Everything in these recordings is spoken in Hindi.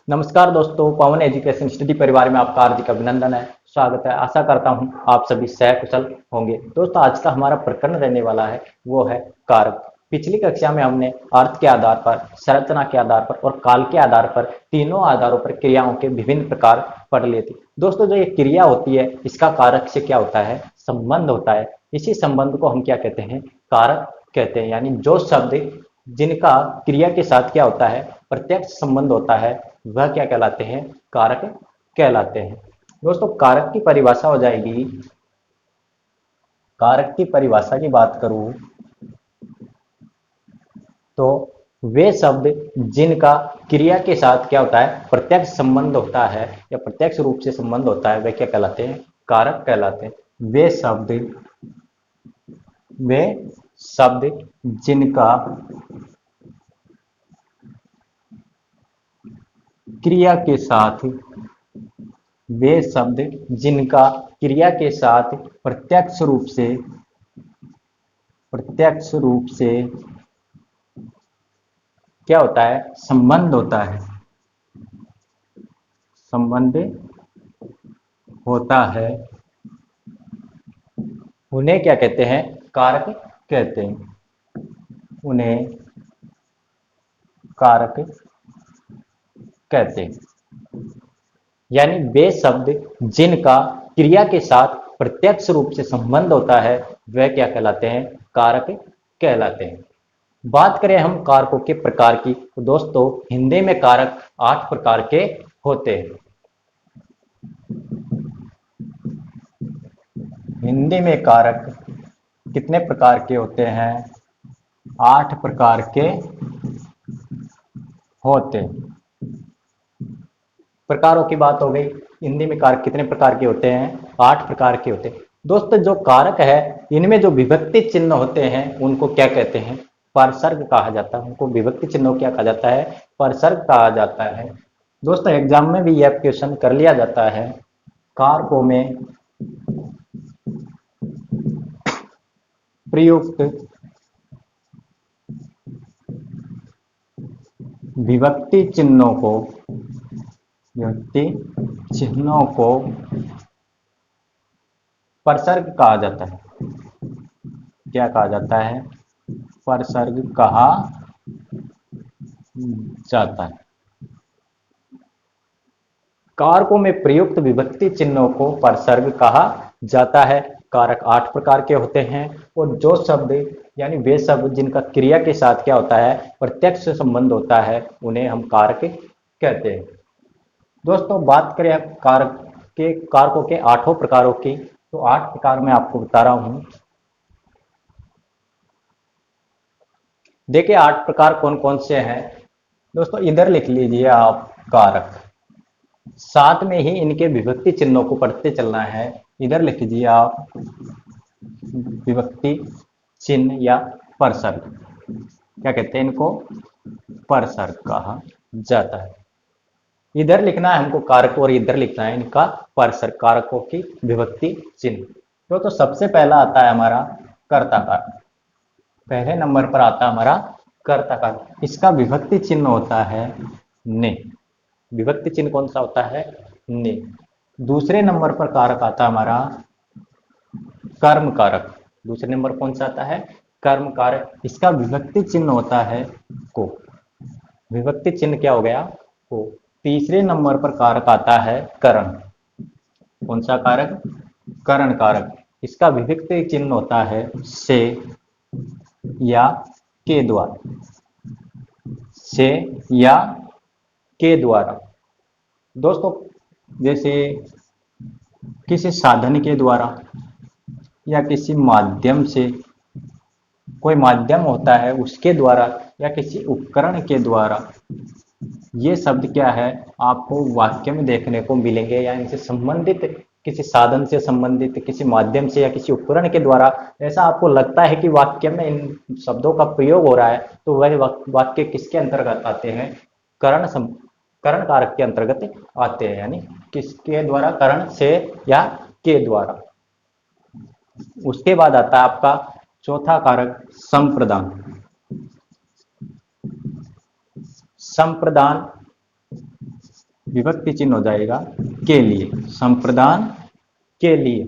नमस्कार दोस्तों, पवन एजुकेशन स्टडी परिवार में आपका हार्दिक अभिनंदन है। स्वागत है। आशा करता हूं आप सभी सकुशल होंगे। दोस्तों, आज का हमारा प्रकरण रहने वाला है वो है कारक। पिछली कक्षा में हमने अर्थ के आधार पर, संरचना के आधार पर और काल के आधार पर तीनों आधारों पर क्रियाओं के विभिन्न प्रकार पढ़ लिए थे। दोस्तों, जो ये क्रिया होती है इसका कारक से क्या होता है, संबंध होता है। इसी संबंध को हम क्या कहते हैं, कारक कहते हैं। यानी जो शब्द जिनका क्रिया के साथ क्या होता है, प्रत्यक्ष संबंध होता है, वह क्या कहलाते हैं, कारक कहलाते हैं। दोस्तों, कारक की परिभाषा हो जाएगी, कारक की परिभाषा की बात करूं तो वे शब्द जिनका क्रिया के साथ क्या होता है, प्रत्यक्ष संबंध होता है या प्रत्यक्ष रूप से संबंध होता है, वे क्या कहलाते हैं, कारक कहलाते हैं। वे शब्द जिनका क्रिया के साथ वे शब्द जिनका क्रिया के साथ प्रत्यक्ष रूप से क्या होता है, संबंध होता है, संबंध होता है, उन्हें क्या कहते हैं, कारक कहते हैं। उन्हें कारक कहते हैं। यानी वे शब्द जिनका क्रिया के साथ प्रत्यक्ष रूप से संबंध होता है वह क्या कहलाते हैं, कारक कहलाते हैं। बात करें हम कारकों के प्रकार की तो दोस्तों, हिंदी में कारक 8 प्रकार के होते हैं। हिंदी में कारक कितने प्रकार के होते हैं, 8 प्रकार के होते हैं। प्रकारों की बात हो गई, हिंदी में कारक कितने प्रकार के होते हैं, 8 प्रकार के होते हैं। दोस्तों, जो कारक है इनमें जो विभक्ति चिन्ह होते हैं उनको क्या कहते हैं, परसर्ग कहा जाता है। उनको विभक्ति चिन्हों क्या कहा जाता है, परसर्ग कहा जाता है। दोस्तों, एग्जाम में भी यह क्वेश्चन कर लिया जाता है, कारकों में प्रयुक्त विभक्ति चिन्हों को परसर्ग कहा जाता है। क्या कहा जाता है, परसर्ग कहा जाता है। कारकों में प्रयुक्त विभक्ति चिन्हों को परसर्ग कहा जाता है। कारक 8 प्रकार के होते हैं और जो शब्द यानी वे शब्द जिनका क्रिया के साथ क्या होता है, प्रत्यक्ष संबंध होता है, उन्हें हम कारक कहते हैं। दोस्तों, बात करें कारकों के 8 प्रकारों की तो 8 प्रकार मैं आपको बता रहा हूं। देखिए 8 प्रकार कौन कौन से हैं। दोस्तों, इधर लिख लीजिए आप कारक, साथ में ही इनके विभक्ति चिन्हों को पढ़ते चलना है। इधर लिख लीजिए आप विभक्ति चिन्ह या परसर्ग, क्या कहते हैं इनको, परसर्ग कहा जाता है। इधर लिखना है हमको कारक और इधर लिखना है इनका परसर्ग, कारकों की विभक्ति चिन्ह। तो सबसे पहला आता है हमारा कर्ता कारक। पहले नंबर पर आता है हमारा कर्ता कारक। इसका विभक्ति चिन्ह होता है ने। विभक्ति चिन्ह कौन सा होता है, ने। दूसरे नंबर पर कारक आता है हमारा कर्म कारक। दूसरे नंबर कौन सा आता है, कर्म कारक। इसका विभक्ति चिन्ह होता है को। विभक्ति चिन्ह क्या हो गया, को। तीसरे नंबर पर कारक आता है करण। कौन सा कारक, करण कारक। इसका विभक्ति चिन्ह होता है से या के द्वारा, से या के द्वारा। दोस्तों, जैसे किसी साधन के द्वारा या किसी माध्यम से, कोई माध्यम होता है उसके द्वारा या किसी उपकरण के द्वारा, ये शब्द क्या है आपको वाक्य में देखने को मिलेंगे। या इनसे संबंधित, किसी साधन से संबंधित, किसी माध्यम से या किसी उपकरण के द्वारा ऐसा आपको लगता है कि वाक्य में इन शब्दों का प्रयोग हो रहा है, तो वह वाक्य किसके अंतर्गत आते हैं, करण कारक के अंतर्गत आते हैं। यानी किसके द्वारा, करण से या के द्वारा। उसके बाद आता है आपका चौथा कारक संप्रदान। संप्रदान विभक्ति चिन्ह हो जाएगा के लिए, संप्रदान के लिए।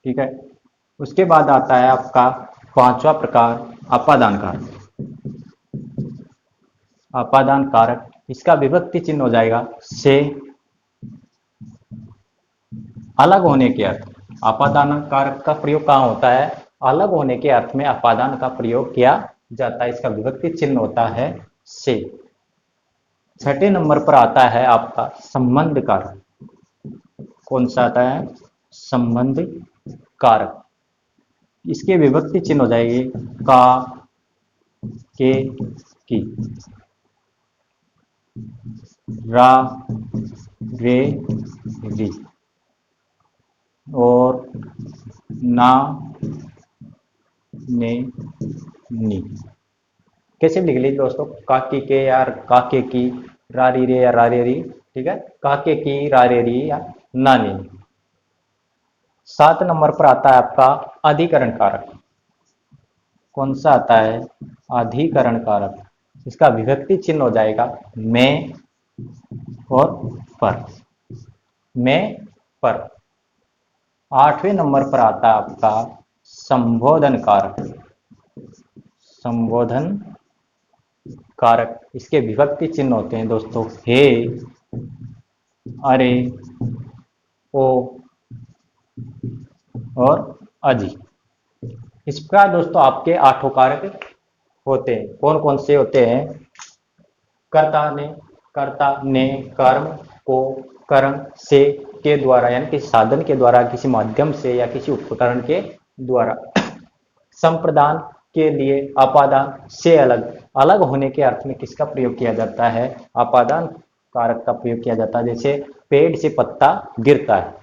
ठीक है। उसके बाद आता है आपका पांचवा प्रकार अपादान कारक। अपादान कारक, इसका विभक्ति चिन्ह हो जाएगा से, अलग होने के अर्थ। अपादान कारक का प्रयोग कहाँ होता है? अलग होने के अर्थ में अपादान का प्रयोग किया जाता है। इसका विभक्ति चिन्ह होता है से। छठे नंबर पर आता है आपका संबंध कारक। कौन सा आता है? संबंध कारक। इसके विभक्ति चिन्ह हो जाएगी का, के, की, रा, रे, री और ना, ने, नी। कैसे लिख लीजिए दोस्तों? काके के या काके की, रारी रे या रारे री। ठीक है, काके की, रारे री या नानी। 7 नंबर पर आता है आपका अधिकरण कारक। कौन सा आता है? अधिकरण कारक। इसका विभक्ति चिन्ह हो जाएगा में और पर, में पर। 8वें नंबर पर आता है आपका संबोधन कारक। संबोधन कारक, इसके विभक्ति चिन्ह होते हैं दोस्तों हे, अरे, ओ और अजी। इस प्रकार दोस्तों आपके 8 कारक होते हैं। कौन कौन से होते हैं? कर्ता ने कर्म को कर्म से के द्वारा, यानी किसी साधन के द्वारा, किसी माध्यम से या किसी उपकरण के द्वारा। संप्रदान के लिए अपादान से अलग, अलग होने के अर्थ में किसका प्रयोग किया जाता है? अपादान कारक का प्रयोग किया जाता है। जैसे पेड़ से पत्ता गिरता है,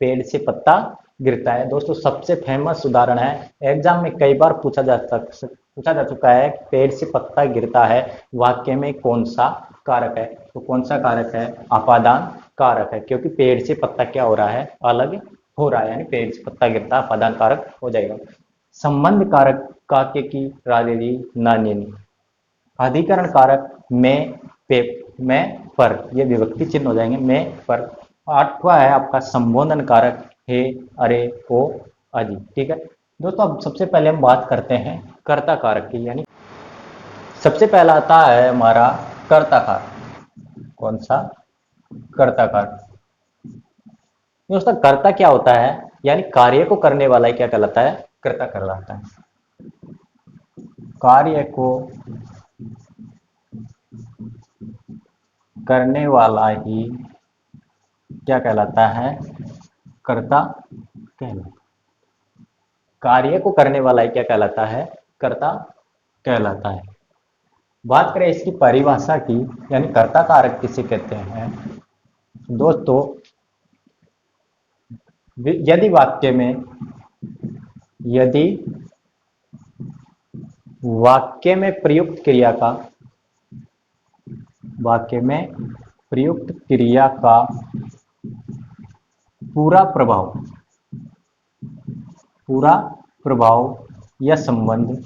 पेड़ से पत्ता गिरता है। दोस्तों सबसे फेमस उदाहरण है, एग्जाम में कई बार पूछा जा चुका है, पेड़ से पत्ता गिरता है, वाक्य में कौन सा कारक है? तो कौन सा कारक है? अपादान कारक है, क्योंकि पेड़ से पत्ता क्या हो रहा है? अलग हो रहा है, यानी पेड़ से पत्ता गिरता, अपादान कारक हो जाएगा। संबंध कारक काके की, राजेरी, नानी। अधिकरण कारक में, पे, में, पर, ये विभक्ति चिन्ह हो जाएंगे में, पर। 8वां है आपका संबोधन कारक हे, अरे, ओ, अजी। ठीक है दोस्तों, अब सबसे पहले हम बात करते हैं कर्ता कारक की। यानी सबसे पहला आता है हमारा कर्ता कारक। कौन सा? कर्ता कारक। दोस्तों कर्ता क्या होता है? यानी कार्य को करने वाला ही क्या कहलाता है? कर्ता कहलाता है। कार्य को करने वाला ही क्या कहलाता है? कर्ता कहलाता है। कार्य को करने वाला ही क्या कहलाता है? कर्ता कहलाता है। बात करें इसकी परिभाषा की, यानी कर्ता कारक किसे कहते हैं दोस्तों? यदि वाक्य में प्रयुक्त क्रिया का, वाक्य में प्रयुक्त क्रिया का पूरा प्रभाव या संबंध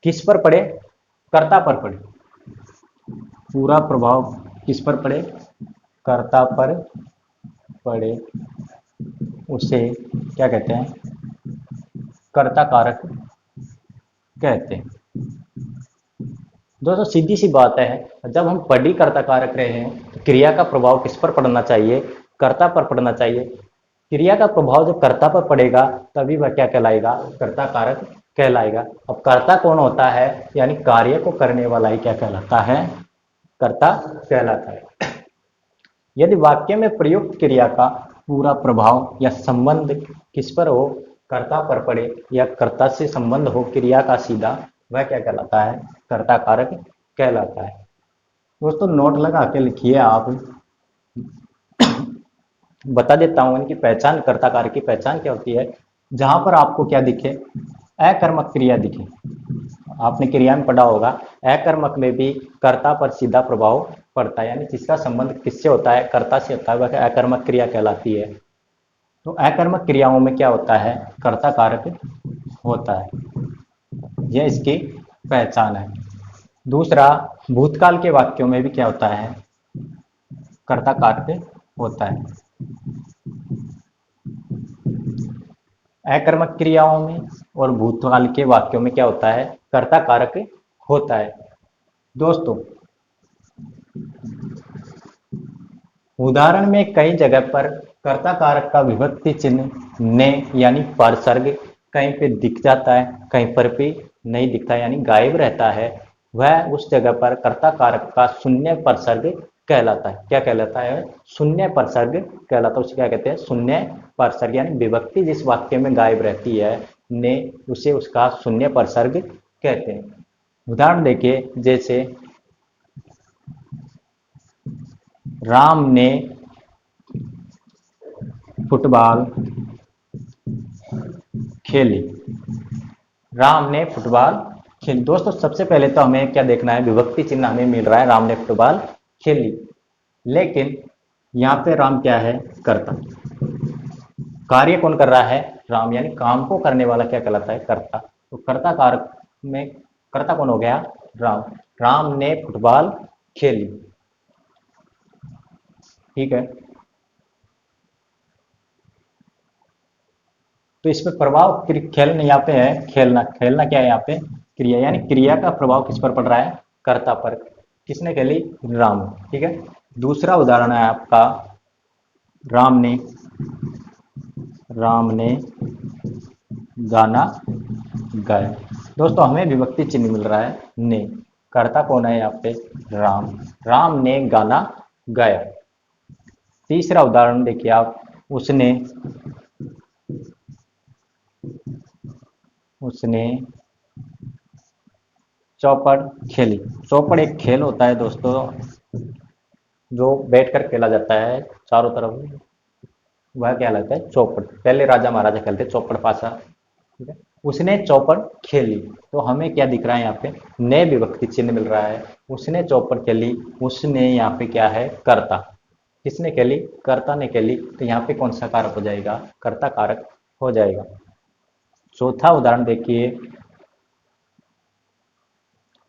किस पर पड़े? कर्ता पर पड़े। पूरा प्रभाव किस पर पड़े? कर्ता पर पड़े, उसे क्या कहते हैं? कर्ता कारक कहते हैं। दोस्तों सीधी सी बात है, जब हम पढ़ी कर्ता कारक रहे हैं तो क्रिया का प्रभाव किस पर पड़ना चाहिए? कर्ता पर पड़ना चाहिए। क्रिया का प्रभाव जब कर्ता पर पड़ेगा तभी वह क्या कहलाएगा? कर्ता कारक कहलाएगा। अब कर्ता कौन होता है? यानी कार्य को करने वाला ही क्या कहलाता है? कर्ता कहलाता है। यदि वाक्य में प्रयुक्त क्रिया का पूरा प्रभाव या संबंध किस पर हो? कर्ता पर पड़े या कर्ता से संबंध हो क्रिया का सीधा, वह क्या कहलाता है? कर्ता कारक कहलाता है। दोस्तों नोट लगा के लिखिए आप। बता देता हूं इनकी पहचान, कर्ता कारक की पहचान क्या होती है। जहां पर आपको क्या दिखे? अकर्मक क्रिया दिखे। आपने क्रिया में पढ़ा होगा, अकर्मक में भी कर्ता पर सीधा प्रभाव पड़ता है, यानी जिसका संबंध किससे होता है? कर्ता से होता है, वह अकर्मक क्रिया कहलाती है। तो अकर्मक क्रियाओं में क्या होता है? कर्ता कारक होता है। यह इसकी पहचान है। दूसरा, भूतकाल के वाक्यों में भी क्या होता है, कर्ता कारक होता है। अकर्मक क्रियाओं में और भूतकाल के वाक्यों में क्या होता है, कर्ता कारक होता है। दोस्तों, उदाहरण में कई जगह पर कर्ता कारक का विभक्ति चिन्ह ने यानी परसर्ग कहीं पे दिख जाता है, कहीं पर भी नहीं दिखता यानी गायब रहता है। वह उस जगह पर कर्ता कारक का शून्य परसर्ग कहलाता है। क्या कहलाता है, शून्य परसर्ग कहलाता है। उसे क्या कहते हैं, शून्य परसर्ग, यानी विभक्ति जिस वाक्य में गायब रहती है ने, उसे उसका शून्य परसर्ग कहते हैं। उदाहरण देखिए, जैसे राम ने फुटबॉल खेली। राम ने फुटबॉल खेली। दोस्तों, सबसे पहले तो हमें क्या देखना है, विभक्ति चिन्ह हमें मिल रहा है, राम ने फुटबॉल खेली। लेकिन यहाँ पे राम क्या है, कर्ता। कार्य कौन कर रहा है, राम, यानी काम को करने वाला क्या कहलाता है, कर्ता। तो कर्ता कारक में कर्ता कौन हो गया, राम। राम ने फुटबॉल खेली। ठीक है। तो इसमें प्रभाव खेलना यहाँ पे है, खेलना। खेलना क्या है यहाँ पे, क्रिया, यानी क्रिया का प्रभाव किस पर पड़ रहा है, कर्ता पर। किसने खेली, राम। ठीक है। दूसरा उदाहरण है आपका, राम ने राम ने गाना गाया। दोस्तों, हमें विभक्ति चिन्ह मिल रहा है ने, कर्ता कौन है यहाँ पे, राम। राम ने गाना गाया। तीसरा उदाहरण देखिए आप, उसने उसने चौपड़ खेली। चौपड़ एक खेल होता है दोस्तों, जो बैठकर खेला जाता है चारों तरफ, वह क्या लगता है, चौपड़। पहले राजा महाराजा खेलते चौपड़ पासा। ठीक है। उसने चौपड़ खेली, तो हमें क्या दिख रहा है यहाँ पे, ने विभक्ति चिन्ह मिल रहा है। उसने चौपड़ खेली, उसने यहाँ पे क्या है, कर्ता। किसने खेली, कर्ता ने खेली। तो यहाँ पे कौन सा कारक हो जाएगा, कर्ता कारक हो जाएगा। चौथा उदाहरण देखिए,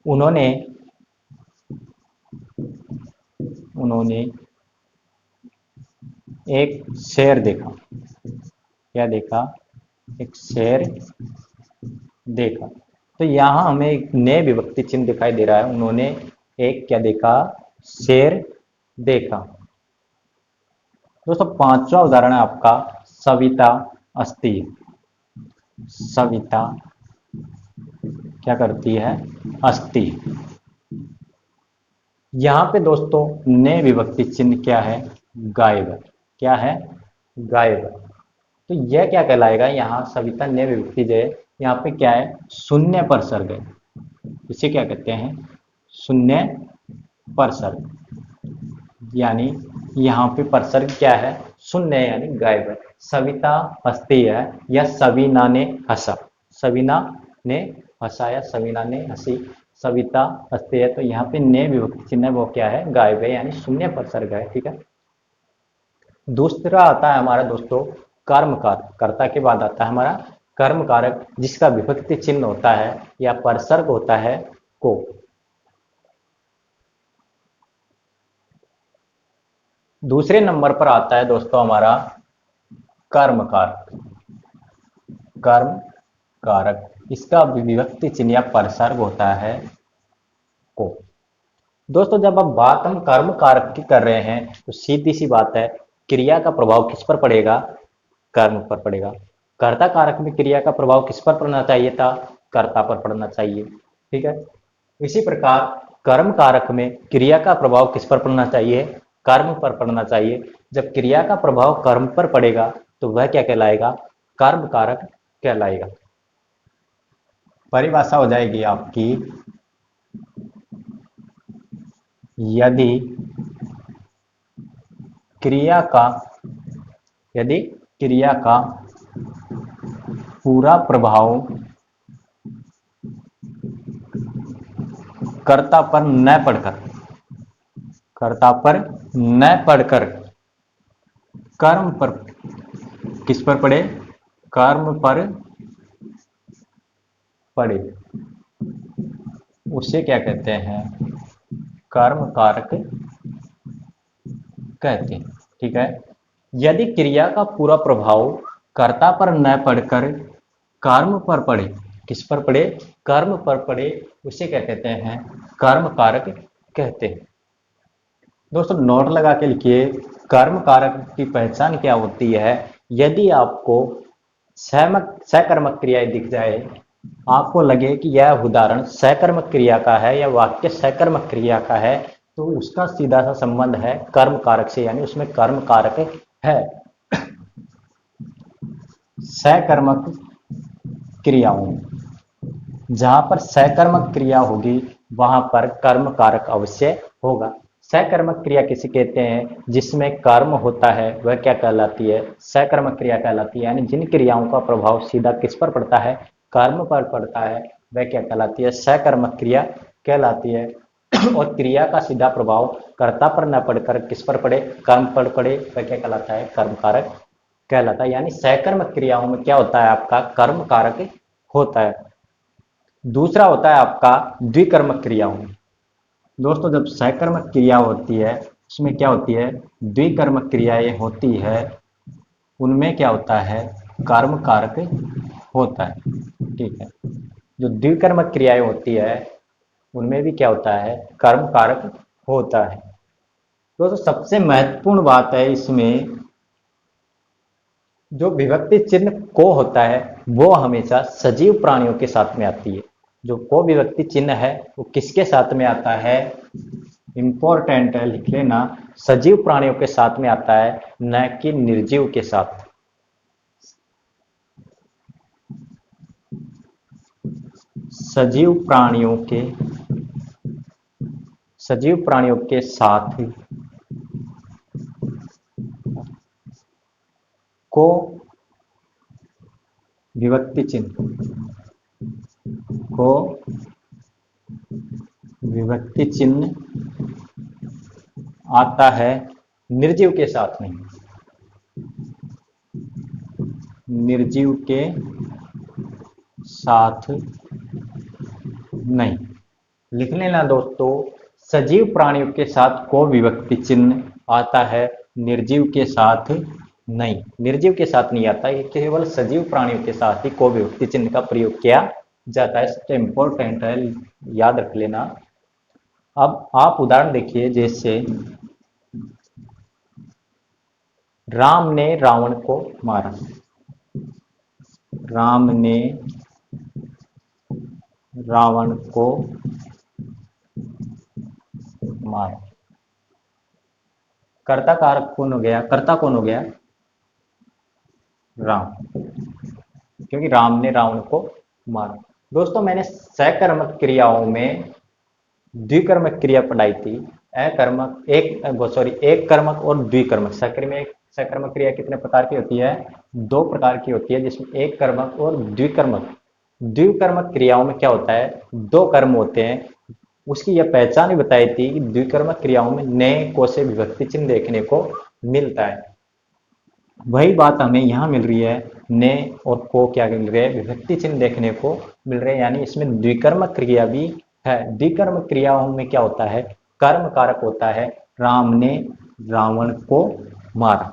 उन्होंने उन्होंने एक शेर देखा। क्या देखा, एक शेर देखा। तो यहाँ हमें एक नए विभक्ति चिन्ह दिखाई दे रहा है, उन्होंने एक क्या देखा, शेर देखा। दोस्तों, पांचवा उदाहरण है आपका, सविता अस्थिर। सविता क्या करती है, अस्थिर। यहाँ पे दोस्तों ने विभक्ति चिन्ह क्या है, गायब है। क्या है, गायब है। तो यह क्या कहलाएगा, यहाँ सविता ने विभक्ति जो है, यहाँ पे क्या है, शून्य परसर्ग है। इसे क्या कहते हैं, शून्य परसर्ग। यानी यहाँ पे परसर्ग क्या है, शून्य है, यानी गायब है। सविता हंसती है, या सवीना ने हंसा। सवीना ने हंसा या सवीना ने हंसी। सविता हंसती है, तो यहाँ पे ने विभक्ति चिन्ह वो क्या है, गायब है, यानी शून्य परसर्ग है। ठीक है। दूसरा आता है हमारा दोस्तों, कर्म कारक। कर्ता के बाद आता है हमारा कर्म कारक, जिसका विभक्ति चिन्ह होता है या परसर्ग होता है को। दूसरे नंबर पर आता है दोस्तों हमारा कर्म कारक। कर्म कारक, इसका विभक्ति चिन्ह या परसर्ग होता है को। दोस्तों, जब अब बात हम कर्म कारक की कर रहे हैं, तो सीधी सी बात है, क्रिया का प्रभाव किस पर पड़ेगा, कर्म पर पड़ेगा। कर्ता कारक में क्रिया का प्रभाव किस पर पड़ना चाहिए था, कर्ता पर पड़ना चाहिए। ठीक है। इसी प्रकार कर्म कारक में क्रिया का प्रभाव किस पर पड़ना चाहिए, कर्म पर पड़ना चाहिए। जब क्रिया का प्रभाव कर्म पर पड़ेगा, तो वह क्या कहलाएगा, कर्म कारक कहलाएगा। परिभाषा हो जाएगी आपकी, यदि क्रिया का यदि क्रिया का पूरा प्रभाव कर्ता पर न पड़कर कर्म पर, किस पर पड़े, कर्म पर पड़े, उसे क्या कहते हैं, कर्म कारक कहते हैं। ठीक है। यदि क्रिया का पूरा प्रभाव कर्ता पर न पड़कर कर्म पर पड़े, किस पर पड़े, कर्म पर पड़े, उसे क्या कहते हैं, कर्म कारक कहते हैं। दोस्तों नोट लगा के लिखिए, कर्म कारक की पहचान क्या होती है। यदि आपको सकर्मक क्रियाएं दिख जाए, आपको लगे कि यह उदाहरण सकर्मक क्रिया का है या वाक्य सकर्मक क्रिया का है, तो उसका सीधा सा संबंध है कर्म कारक से, यानी उसमें कर्म कारक है। सकर्मक क्रियाओं में जहां पर सकर्मक क्रिया होगी वहां पर कर्म कारक अवश्य होगा। सकर्मक क्रिया किसे कहते हैं, जिसमें कर्म होता है वह क्या कहलाती है, सकर्मक क्रिया कहलाती है। यानी जिन क्रियाओं का प्रभाव सीधा किस पर पड़ता है, कर्म पर पड़ता है, वह क्या कहलाती है, सकर्मक क्रिया कहलाती है। और क्रिया का सीधा प्रभाव कर्ता पर न पड़कर किस पर पड़े, कर्म पर पड़े, वह क्या कहलाता है, कर्म कारक कहलाता है। यानी सकर्मक क्रियाओं में क्या होता है, आपका कर्म कारक होता है। दूसरा होता है आपका द्विकर्मक क्रियाओं। दोस्तों जब सकर्मक क्रिया होती है उसमें क्या होती है, द्विकर्मक क्रियाएं होती है, उनमें क्या होता है, कर्म कारक होता है। ठीक है। जो द्विकर्मक क्रियाएं होती है उनमें भी क्या होता है, कर्म कारक होता है। दोस्तों सबसे महत्वपूर्ण बात है इसमें, जो विभक्ति चिन्ह को होता है वो हमेशा सजीव प्राणियों के साथ में आती है। जो को विभक्ति चिन्ह है वो किसके साथ में आता है, इंपॉर्टेंट है, लिख लेना, सजीव प्राणियों के साथ में आता है, न कि निर्जीव के साथ। सजीव प्राणियों के, सजीव प्राणियों के साथ को विभक्ति चिन्ह, को विभक्ति चिन्ह आता है, निर्जीव के साथ नहीं, निर्जीव के साथ नहीं। लिख लेना दोस्तों, सजीव प्राणियों के साथ को विभक्ति चिन्ह आता है, निर्जीव के साथ नहीं, निर्जीव के साथ नहीं आता, ये केवल सजीव प्राणियों के साथ ही को विभक्ति चिन्ह का प्रयोग किया जाता है। सबसे इंपॉर्टेंट है, याद रख लेना। अब आप उदाहरण देखिए, जैसे राम ने रावण को मारा, राम ने रावण को मारा, कर्ता कारक कौन हो गया, कर्ता कौन हो गया, राम, क्योंकि राम ने रावण को मारा। दोस्तों मैंने सकर्मक क्रियाओं में द्विकर्मक क्रिया पढ़ाई थी, अकर्मक एक कर्मक और द्विकर्मक। सकर्मक क्रिया कितने प्रकार की होती है, दो प्रकार की होती है, जिसमें एक कर्मक और द्विकर्मक। द्विकर्मक क्रियाओं में क्या होता है, दो कर्म होते हैं। उसकी यह पहचान भी बताई थी कि द्विकर्मक क्रियाओं में नए को से विभक्ति चिन्ह देखने को मिलता है। वही बात हमें यहाँ मिल रही है, ने और को क्या मिल रहे हैं, विभक्ति चिन्ह देखने को मिल रहे हैं। यानी इसमें द्विकर्मक क्रिया भी है। द्विकर्मक क्रियाओं में क्या होता है, कर्म कारक होता है, राम ने रावण को मारा,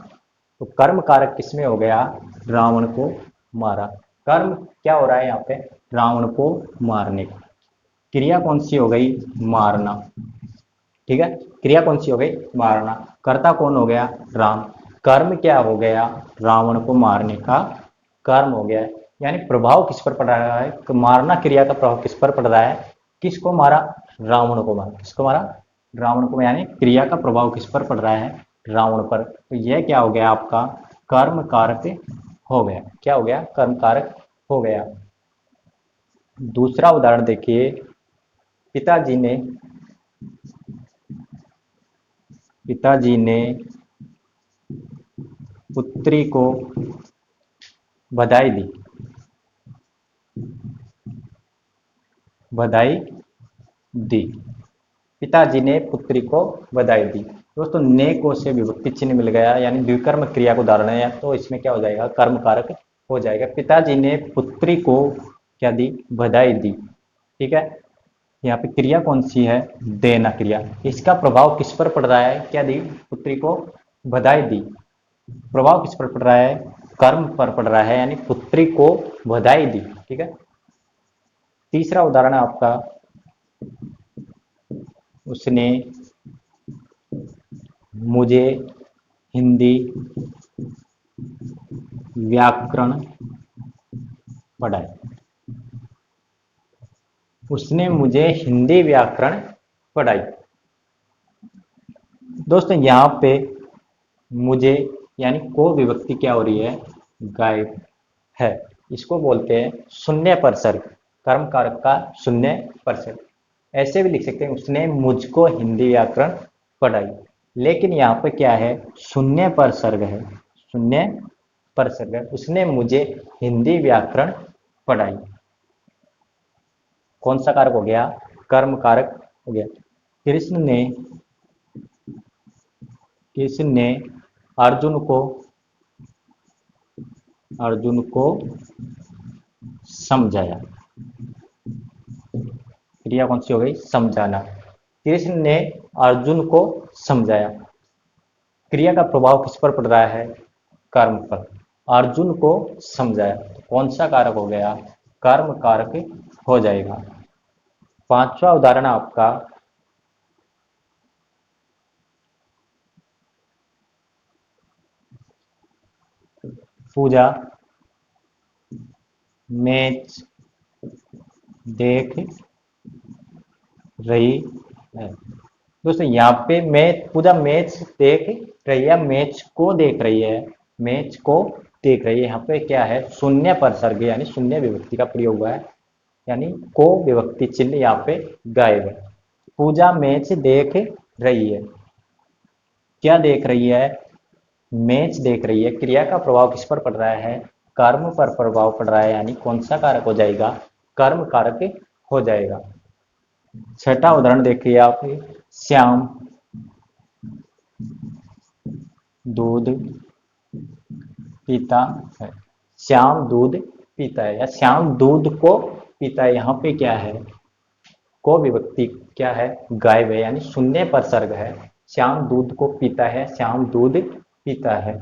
तो कर्म कारक किसमें हो गया, रावण को मारा। कर्म क्या हो रहा है यहाँ पे, रावण को मारने का। क्रिया कौन सी हो गई, मारना। ठीक है, क्रिया कौन सी हो गई, मारना। कर्ता कौन हो गया, राम। कर्म क्या हो गया, रावण को मारने का कर्म हो गया। यानी प्रभाव किस पर पड़ रहा है, मारना क्रिया का प्रभाव किस पर पड़ रहा है, किसको मारा, रावण को मारा। किसको मारा, रावण को। यानी क्रिया का प्रभाव किस पर पड़ रहा है, रावण पर। तो यह क्या हो गया, आपका कर्म कारक हो गया। क्या हो गया, कर्म कारक हो गया। दूसरा उदाहरण देखिए, पिताजी ने पुत्री को बधाई दी, बधाई दी। पिताजी ने पुत्री को बधाई दी। दोस्तों ने को से विभक्ति चिन्ह मिल गया, यानी द्विकर्म क्रिया को उदाहरण है, तो इसमें क्या हो जाएगा, कर्म कारक हो जाएगा। पिताजी ने पुत्री को क्या दी, बधाई दी। ठीक है। यहाँ पे क्रिया कौन सी है, देना क्रिया। इसका प्रभाव किस पर पड़ रहा है, क्या दी, पुत्री को बधाई दी। प्रभाव किस पर पड़ रहा है, कर्म पर पड़ रहा है, यानी पुत्री को बधाई दी। ठीक है। तीसरा उदाहरण है आपका, उसने मुझे हिंदी व्याकरण पढ़ाई। उसने मुझे हिंदी व्याकरण पढ़ाई। दोस्तों यहाँ पे मुझे यानी को विभक्ति क्या हो रही है, गायब है। इसको बोलते हैं शून्य परसर्ग, कर्म कारक का शून्य परसर्ग। ऐसे भी लिख सकते हैं, उसने मुझको हिंदी व्याकरण पढ़ाई। लेकिन यहाँ पे क्या है, शून्य परसर्ग है, शून्य परसर्ग है। उसने मुझे हिंदी व्याकरण पढ़ाई। कौन सा कारक हो गया, कर्म कारक हो गया। किसने अर्जुन को समझाया। क्रिया कौन सी हो गई, समझाना। कृष्ण ने अर्जुन को समझाया। क्रिया का प्रभाव किस पर पड़ रहा है, कर्म पर। अर्जुन को समझाया, तो कौन सा कारक हो गया, कर्म कारक हो जाएगा। पांचवा उदाहरण आपका, पूजा मैच देख रही है। दोस्तों यहाँ पे पूजा मैच देख रही है, मैच को देख रही है, मैच को देख रही है। यहाँ पे क्या है, शून्य परसर्ग यानी शून्य विभक्ति का प्रयोग हुआ है, यानी को विभक्ति चिन्ह यहाँ पे गायब है। पूजा मैच देख रही है, क्या देख रही है, मैच देख रही है। क्रिया का प्रभाव किस पर पड़ रहा है, कर्म पर प्रभाव पड़ रहा है, यानी कौन सा कारक हो जाएगा, कर्म कारक हो जाएगा। छठा उदाहरण देखिए आप, श्याम दूध पीता है। श्याम दूध पीता है या श्याम दूध को पीता है। यहाँ पे क्या है, को विभक्ति क्या है, गायब है, यानी शून्य परसर्ग है। श्याम दूध को पीता है, श्याम दूध पीता है।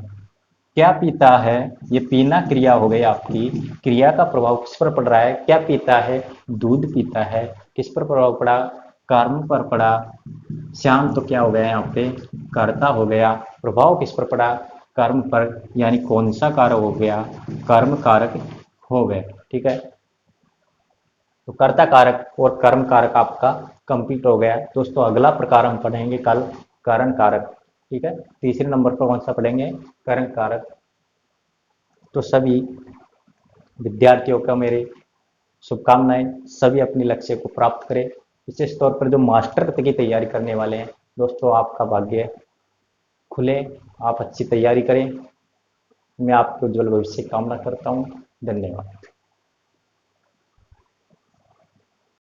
क्या पीता है, ये पीना क्रिया हो गई आपकी। क्रिया का प्रभाव किस पर पड़ रहा है, क्या पीता है, दूध पीता है। किस पर प्रभाव पड़ा, कर्म पर पड़ा। श्याम तो क्या हो गया यहाँ पे, कर्ता हो गया। प्रभाव किस पर पड़ा, कर्म पर, यानी कौन सा कारक हो गया, कर्म कारक हो गए। ठीक है, तो कर्ता कारक और कर्म कारक आपका कंप्लीट हो गया। दोस्तों अगला प्रकार हम पढ़ेंगे कल, कारण कारक। ठीक है, तीसरे नंबर पर कौन सा पढ़ेंगे, कारण कारक। तो सभी विद्यार्थियों का मेरे शुभकामनाएं, सभी अपने लक्ष्य को प्राप्त करें। विशेष तौर पर जो मास्टर की तैयारी करने वाले हैं दोस्तों, आपका भाग्य खुले, आप अच्छी तैयारी करें। मैं आपको उज्जवल भविष्य की कामना करता हूँ। धन्यवाद।